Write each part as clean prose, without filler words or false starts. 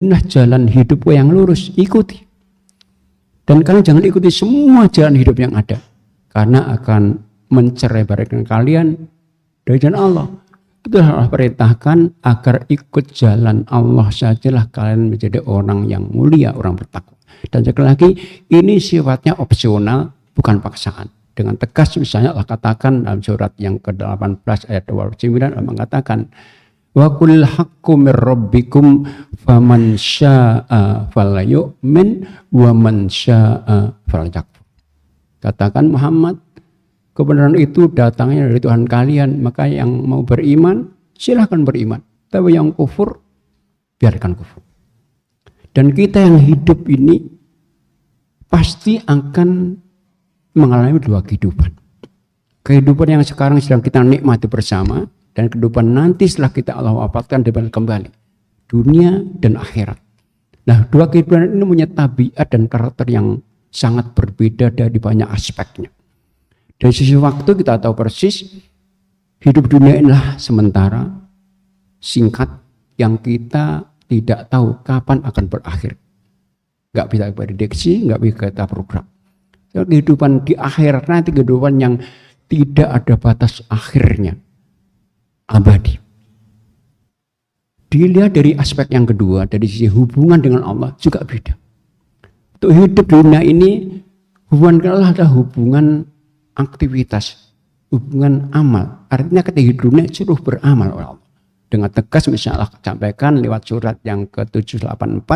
Nah, jalan hidup yang lurus, ikuti. Dan kalian jangan ikuti semua jalan hidup yang ada, karena akan mencerai-beraikan kalian dari jalan Allah. Itu Allah perintahkan agar ikut jalan Allah sajalah kalian menjadi orang yang mulia, orang bertakwa. Dan sekali lagi, ini sifatnya opsional, bukan paksaan. Dengan tegas misalnya Allah katakan dalam surat yang ke-18 ayat 29 Allah mengatakan wa qul haqqu mir rabbikum faman syaa'a falyu'min wa man syaa'a falyakfur. Katakan Muhammad, kebenaran itu datangnya dari Tuhan kalian, maka yang mau beriman silahkan beriman, tapi yang kufur biarkan kufur. Dan kita yang hidup ini pasti akan mengalami dua kehidupan. Kehidupan yang sekarang sedang kita nikmati bersama, dan kehidupan nanti setelah kita Allah wafatkan dan kembali, dunia dan akhirat. Nah, dua kehidupan ini punya tabiat dan karakter yang sangat berbeda dari banyak aspeknya. Dari sisi waktu kita tahu persis, hidup dunia inilah sementara, singkat, yang kita tidak tahu kapan akan berakhir. Nggak bisa prediksi, nggak bisa kita program. Kehidupan di akhirat nanti kehidupan yang tidak ada batas akhirnya, abadi. Dilihat dari aspek yang kedua, dari sisi hubungan dengan Allah juga beda. Untuk hidup di dunia ini, hubungan dengan Allah adalah hubungan aktivitas, hubungan amal. Artinya ketika hidup dunia suruh beramal oleh Allah. Dengan tegas misalnya Allah sampaikan lewat surat yang ke-784,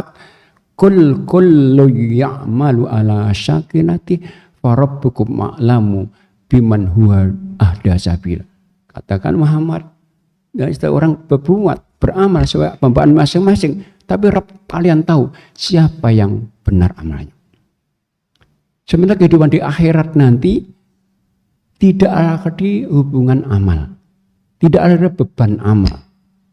Kul kullu ya'malu ala syakinati farabbukum ma'lamu biman huwa ahda sabila. Katakan Muhammad, dan setiap orang berbuat, beramal sesuai pembawaan masing-masing, tapi Rabb kalian tahu siapa yang benar amalnya. Sementara kehidupan di akhirat nanti tidak ada di hubungan amal, tidak ada beban amal.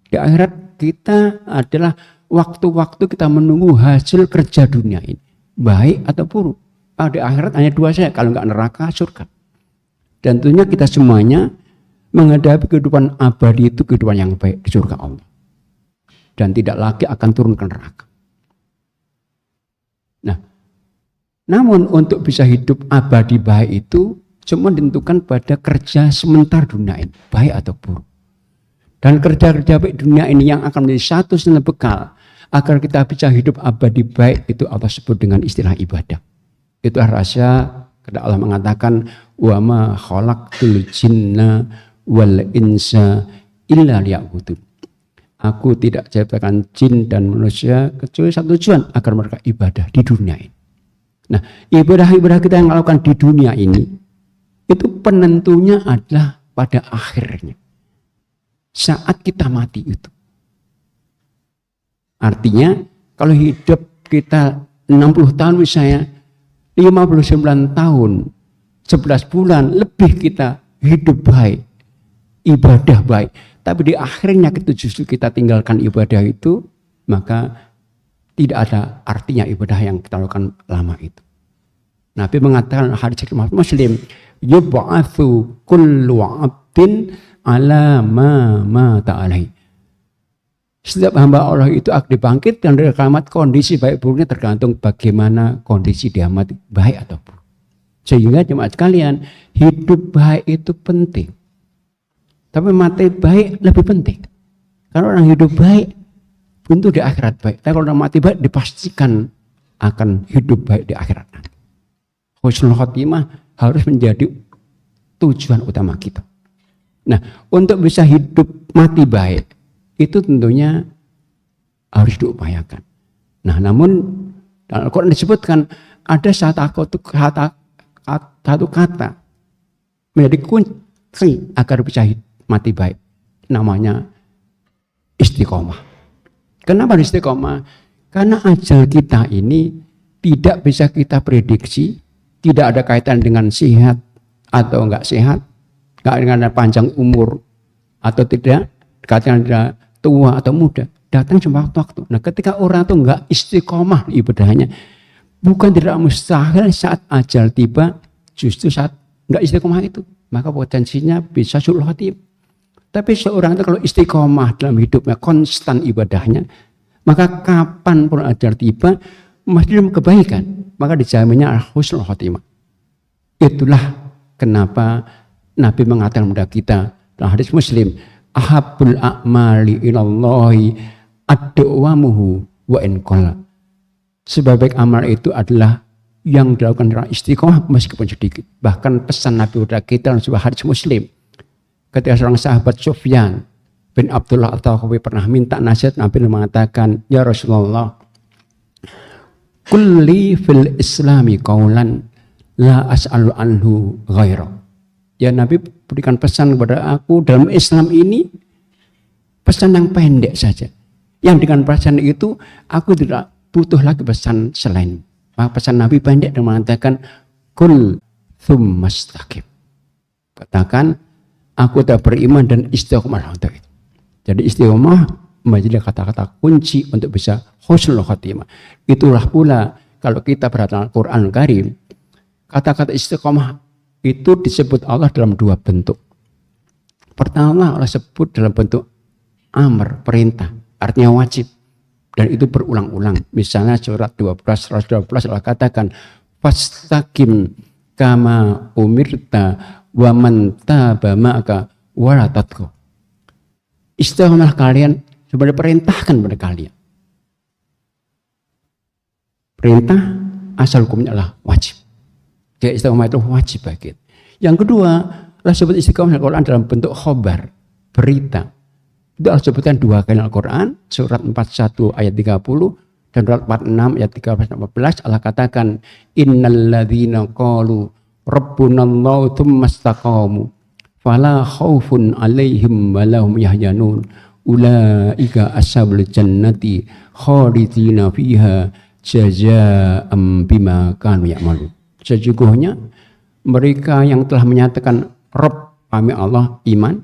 Di akhirat kita adalah waktu-waktu kita menunggu hasil kerja dunia ini, baik atau buruk. Di akhirat hanya dua saja, kalau enggak neraka, surga. Dan tentunya kita semuanya menghadapi kehidupan abadi itu kehidupan yang baik di surga Allah. Dan tidak lagi akan turun ke neraka. Nah, namun untuk bisa hidup abadi baik itu semua ditentukan pada kerja sebentar dunia ini, baik atau buruk. Dan kerja-kerja baik dunia ini yang akan menjadi satu satunya bekal agar kita bisa hidup abadi baik, itu Allah sebut dengan istilah ibadah. Itu rahasia karena Allah mengatakan wa ma khalaqtul jinna wal insa illa liya'budun. Aku tidak ciptakan jin dan manusia kecuali satu tujuan, agar mereka ibadah di dunia ini. Nah, ibadah-ibadah kita yang lakukan di dunia ini itu penentunya adalah pada akhirnya. Saat kita mati itu. Artinya kalau hidup kita 60 tahun misalnya, 59 tahun, 11 bulan lebih kita hidup baik, ibadah baik. Tapi di akhirnya itu justru kita tinggalkan ibadah itu, maka tidak ada artinya ibadah yang kita lakukan lama itu. Nabi mengatakan hadis riwayat Muslim, yub'atsu kullu 'abdin ala ma mata alaihi. Setiap hamba Allah itu akan dibangkit dan dari kiamat kondisi baik buruknya tergantung bagaimana kondisi dia mati, baik atau buruk. Sehingga jemaat sekalian, hidup baik itu penting. Tapi mati baik lebih penting. Karena orang hidup baik tentu di akhirat baik. Tapi kalau orang mati baik dipastikan akan hidup baik di akhirat nanti. Husnul khotimah harus menjadi tujuan utama kita. Nah, untuk bisa hidup mati baik itu tentunya harus diupayakan. Nah, namun dalam Al-Quran disebutkan ada satu kata menjadi kunci agar bisa mati baik. Namanya istiqomah. Kenapa istiqomah? Karena ajal kita ini tidak bisa kita prediksi, tidak ada kaitan dengan sehat atau enggak sehat, enggak dengan panjang umur atau tidak, kaitan dengan tua atau muda, datang cuma waktu-waktu. Nah, ketika orang itu enggak istiqomah ibadahnya, bukan tidak mustahil saat ajal tiba, justru saat enggak istiqomah itu, maka potensinya bisa sulh khotimah. Tapi seorang itu kalau istiqomah dalam hidupnya, konstan ibadahnya, Maka kapan pun ajal tiba, mesti dalam kebaikan, maka dijaminnya husnul khotimah. Itulah kenapa Nabi mengatakan kepada kita dalam hadis Muslim, ahabbul a'mali ilallahi ad-du'wamuhu wa in qalla. Sebaik amal itu adalah yang dilakukan dengan istiqomah meskipun sedikit. Bahkan pesan Nabi kepada kita dalam sebuah hadis Muslim, ketika seorang sahabat Sufyan bin Abdullah At-Thawawi pernah minta nasihat, Nabi mengatakan, ya Rasulullah, kulli fil islami qaulan la as'alu anhu ghairah. Ya Nabi, berikan pesan kepada aku dalam Islam ini, pesan yang pendek saja. Yang dengan pesan itu aku tidak butuh lagi pesan selain. Maka pesan Nabi pendek dan mengatakan, kul thummastaqim. Katakan, aku tak beriman dan istiqomah untuk itu. Jadi istiqomah menjadi kata-kata kunci untuk bisa husnul khotimah. Itulah pula kalau kita perhatikan Al-Quran Karim, kata-kata istiqomah itu disebut Allah dalam dua bentuk. Pertama Allah sebut dalam bentuk amr, perintah, artinya wajib. Dan itu berulang-ulang. Misalnya surat 112 Allah katakan, fastaqim kama umirta wa man taba ma'aka wala tatghaw. Istiqomah kalian sebenarnya perintahkan kepada kalian. Perintah asal hukumnya adalah wajib. Jadi istiqomah itu wajib bagi kita. Yang kedua, Allah sebut istiqomah Al-Quran dalam bentuk khobar, berita. Itu Allah sebutkan dua kali Al-Quran, surat 41 ayat 30 dan surat 46 ayat 13-14. Allah katakan, innalladzina qalu rabbunallahu tsumastaqamu fala khaufun alaihim walahum yahzanun ulaika ashabul jannati khalidina fiha jazaa'an bima kanu ya'malun. Sesungguhnya mereka yang telah menyatakan Rabb kami Allah, iman,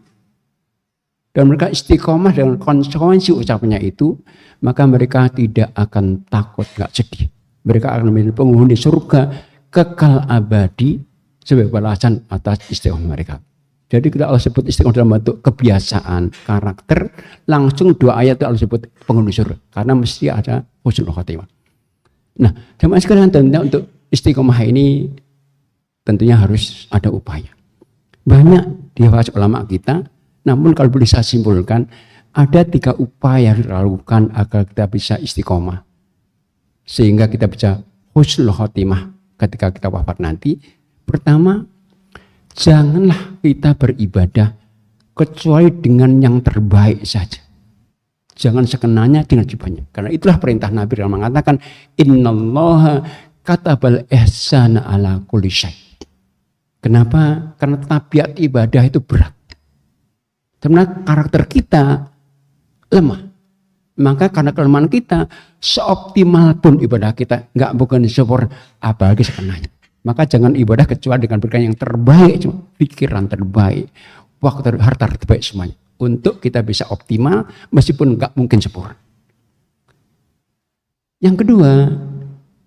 dan mereka istiqomah dengan konsekuensi ucapannya itu, maka mereka tidak akan takut, nggak sedih. Mereka akan menjadi penghuni surga kekal abadi sebagai balasan atas istiqomah mereka. Jadi kita Allah sebut istiqomah dalam bentuk kebiasaan, karakter, langsung dua ayat itu Allah sebut penghuni surga, karena mesti ada husnul khotimah. Nah, jemaah sekalian, tentunya untuk istiqomah ini tentunya harus ada upaya. Banyak dibahas ulama kita. Namun kalau boleh saya simpulkan, ada 3 upaya yang dilakukan agar kita bisa istiqomah. Sehingga kita bisa husnul khotimah ketika kita wafat nanti. Pertama, janganlah kita beribadah kecuali dengan yang terbaik saja. Jangan sekenanya dengan jubahnya. Karena itulah perintah Nabi yang mengatakan, innallaha katabal ihsana ala kulli syai'. Kenapa? Karena tabiat ibadah itu berat. Karena karakter kita lemah. Maka karena kelemahan kita, seoptimal pun ibadah kita nggak bukan sempurna, apalagi sekenanya. Maka jangan ibadah kecuali dengan berikan yang terbaik, pikiran terbaik, waktu harta terbaik semuanya. Untuk kita bisa optimal meskipun nggak mungkin sempurna. Yang kedua,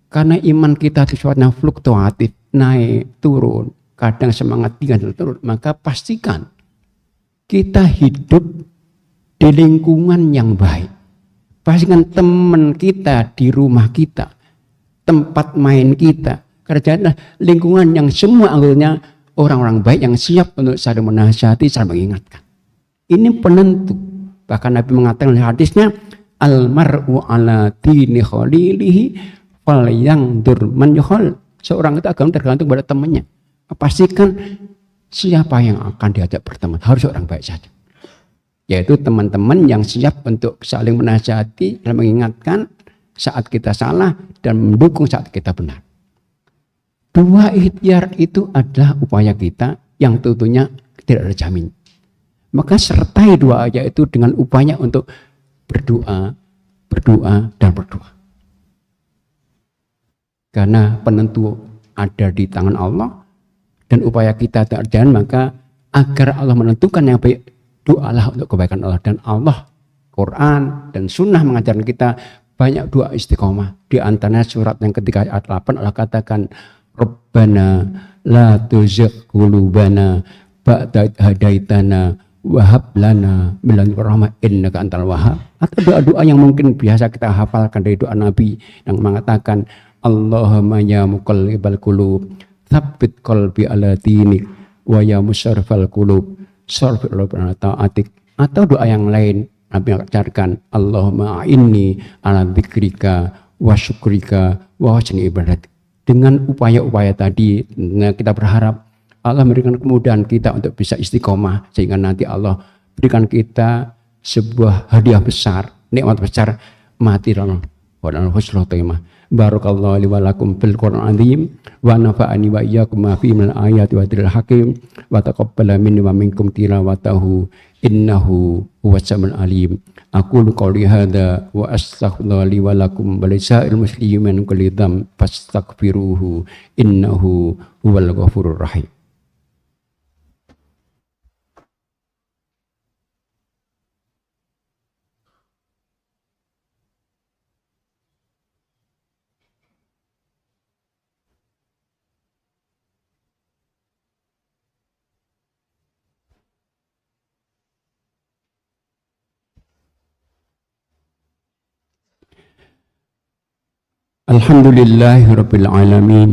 karena iman kita sesuatu fluktuatif, naik, turun, kadang semangat tinggi dan turun, maka pastikan kita hidup di lingkungan yang baik. Pastikan teman kita di rumah kita, tempat main kita, kerjaan lingkungan yang semua anggotanya orang-orang baik yang siap untuk saling menasihati, saling mengingatkan. Ini penentu. Bahkan Nabi mengatakan dalam hadisnya, al-mar'u ala dini khalilihi falyanzur man yukhal. Seorang itu akan tergantung pada temannya. Pastikan siapa yang akan diajak berteman, harus orang baik saja. Yaitu teman-teman yang siap untuk saling menasihati dan mengingatkan saat kita salah dan mendukung saat kita benar. 2 ikhtiar itu adalah upaya kita yang tentunya tidak ada jamin. Maka sertai 2 ayat itu dengan upaya untuk berdoa, dan berdoa. Karena penentu ada di tangan Allah dan upaya kita tidak jalan, maka agar Allah menentukan yang baik, doalah untuk kebaikan Allah. Dan Allah, Quran dan Sunnah mengajarkan kita banyak doa istiqomah. Di antaranya surat yang ketiga ayat 8 Allah katakan, Rabbana la tuzigh qulubana ba'da hadaitana wahab lana min ladunka rahmah innaka antal wahhab. Atau doa-doa yang mungkin biasa kita hafalkan dari doa Nabi yang mengatakan Allahumma ya muqallibal qulub tsabbit qalbi ala dinik wa ya musarrifal qulub sarif ala taatik. Atau doa yang lain Nabi mengajarkan Allahumma a'inni ala dzikrika wa syukrika wa husni ibadat. Dengan upaya-upaya tadi kita berharap Allah memberikan kemudahan kita untuk bisa istiqomah sehingga nanti Allah berikan kita sebuah hadiah besar, nikmat besar mati dalam husnul khotimah. Barakallahu li wa lakum fil Qur'an azim wa nafa'ani wa iyyakum ma fi min ayati wa dzikral hakim wa taqabbala minni wa minkum tilawatahu innahu huwas samiul alim. Aqulu qouli hadza wa astaghfirullaha li wa lakum wa lisa'il muslimin min kulli dzamb fastaghfiruhu innahu huwal ghafurur rahim. Alhamdulillahi rabbil alamin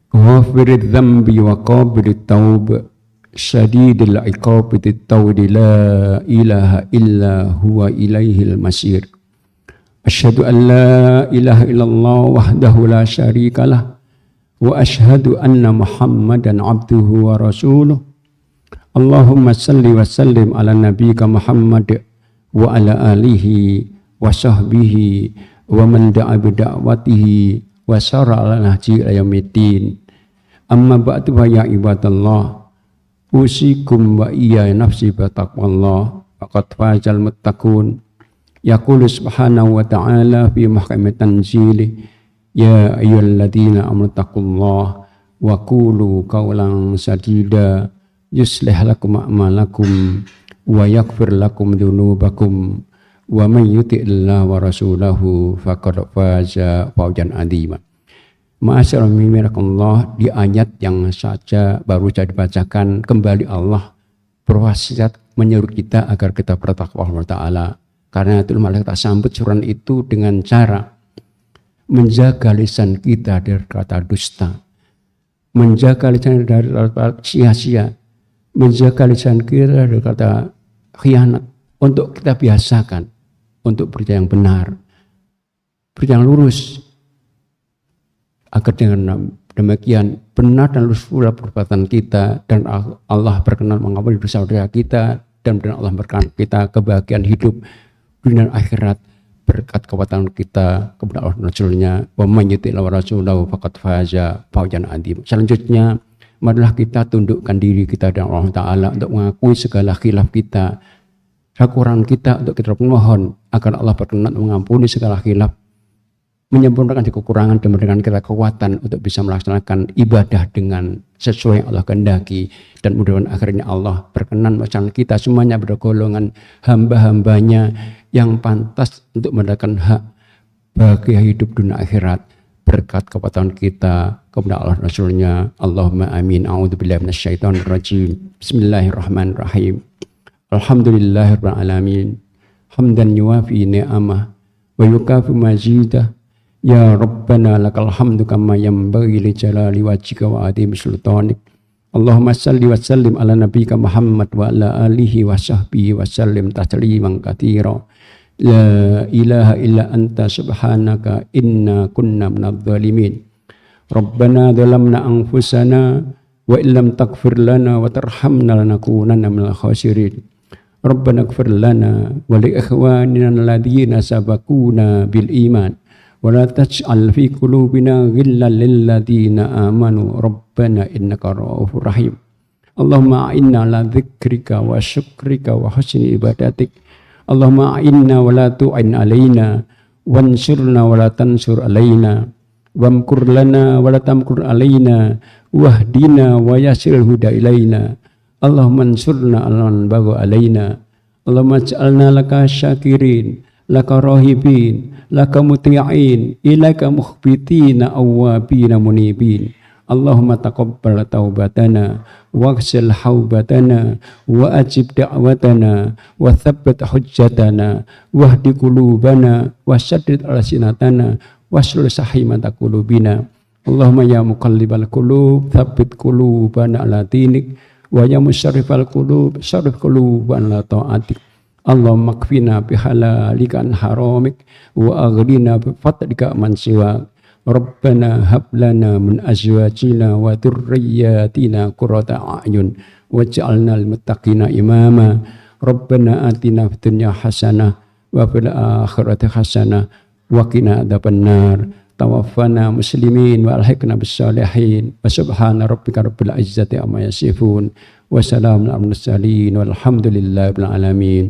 ghafirid dzambi wa qabilit taub syadidil iqabi tawdi la ilaha illa huwa ilaihil masir. Asyhadu an la ilaha illallah wahdahu la syarikalah wa asyhadu anna muhammadan abduhu wa rasuluh. Allahumma salli wa sallim ala nabiyyika Muhammad wa ala alihi wa sahbihi wa man da'a bi da'watihi wa sara ala nahji ila yaumiddin. Amma ba'du ya ibadallah, usikum wa iya nafsi bi taqwallah faqad fazal muttaqun. Yaqulu subhanahu wa ta'ala fi mahkamit tanzili ya ayyuhalladzina amanu taqullaha wa qulu qawlan sadida yuslih lakum a'malakum wa yaghfir lakum dzunubakum wa man yuti'illah wa rasulahu faqad faza fawzan 'azima. Ma'asyiral muslimin, di ayat yang saja baru saja dibacakan kembali Allah berwasiat menyuruh kita agar kita bertakwa Allah Ta'ala. Karena itu malaikat sambut surat itu dengan cara menjaga lisan kita dari kata dusta, menjaga lisan dari kata sia-sia, menjaga lisan kita dari kata khianat, untuk kita biasakan untuk berita yang benar, berita yang lurus, agar dengan demikian benar dan lurus pula perbuatan kita dan Allah berkenan mengampuni dosa-dosa kita dan benar Allah berkenan kita kebahagiaan hidup dunia dan akhirat berkat kekuatan kita kepada Allah dan Rasulnya. Wa man yuti'illah wa rasulahu faqad faza fawzan 'azima. Selanjutnya marilah kita tundukkan diri kita dan Allah Ta'ala untuk mengakui segala khilaf kita, kekurangan kita, untuk kita memohon agar Allah berkenan mengampuni segala khilaf, menyempurnakan kekurangan dan memberikan kita kekuatan untuk bisa melaksanakan ibadah dengan sesuai yang Allah kehendaki, dan mudah-mudahan akhirnya Allah berkenan melaksanakan kita semuanya bergolongan hamba-hambanya yang pantas untuk mendapatkan hak bahagia hidup dunia akhirat berkat kekuatan kita kepada Allah Rasulnya. Allahumma amin. A'udzubillahi minasyaitonir rajim. Bismillahirrahmanirrahim. Alhamdulillahirabbil alamin. Hamdan yuwafi ni'amah wa yukafi mazidah. Ya Rabbana lakal hamdu kama yanbaghi li jalali wajhika wa adhimi sultanik. Allahumma salli wa sallim ala nabiyyika Muhammad wa ala alihi wa sahbihi wa sallim tasliman katsira. La ilaha illa anta subhanaka inna kunna minadh dhalimin. Rabbana dhalamna anfusana wa illam taghfir lana wa tarhamna lanakunanna minal khasirin. Rabbana ighfir lana wa li ikhwanina alladhina sabaquna bil iman wa la taj'al fi qulubina ghillan lil ladzina amanu rabbana innaka ra'ufur rahim. Allahumma a'inna ala dzikrika wa syukrika wa husni ibadatik. Allahumma a'inna wa la tu'in alaina wansurna wa la tansur alaina wamkur lana wa la tamkur alaina wahdina wa yassiril huda ilaina. Allahumma ansurna alaman bagha alaina. Allahumma ij'alna laka syakirin, laka rahibin, laka muti'in, ilaika mukhbitina awwabina munibin. Allahumma taqabbal taubatana waghsil haubatana wa ajib da'watana wa thabbit hujjatana wahdi qulubana wasaddid alsinatana waslul sahimata qulubina. Allahumma ya muqallibal qulub tsabbit qulubana ala dinik wa ya musarrifal qulub sarrif qulubana ala ta'atik. Allahumma kfina bihalalika an haramik wa aghnina bi fadlika man siwak. Rabbana hab lana min azwajina wa dhurriyyatina qurrata a'yun waj'alna lil muttaqina imama. Rabbana atina fid dunya hasanah wa fil akhirati hasanah wa qina adzabannar. Tawaffana muslimin wa alhiqna bis sholihin. Wa subhana rabbika rabbil izzati amma yasifun wa salamun alal mursalin walhamdulillahi rabbil alamin.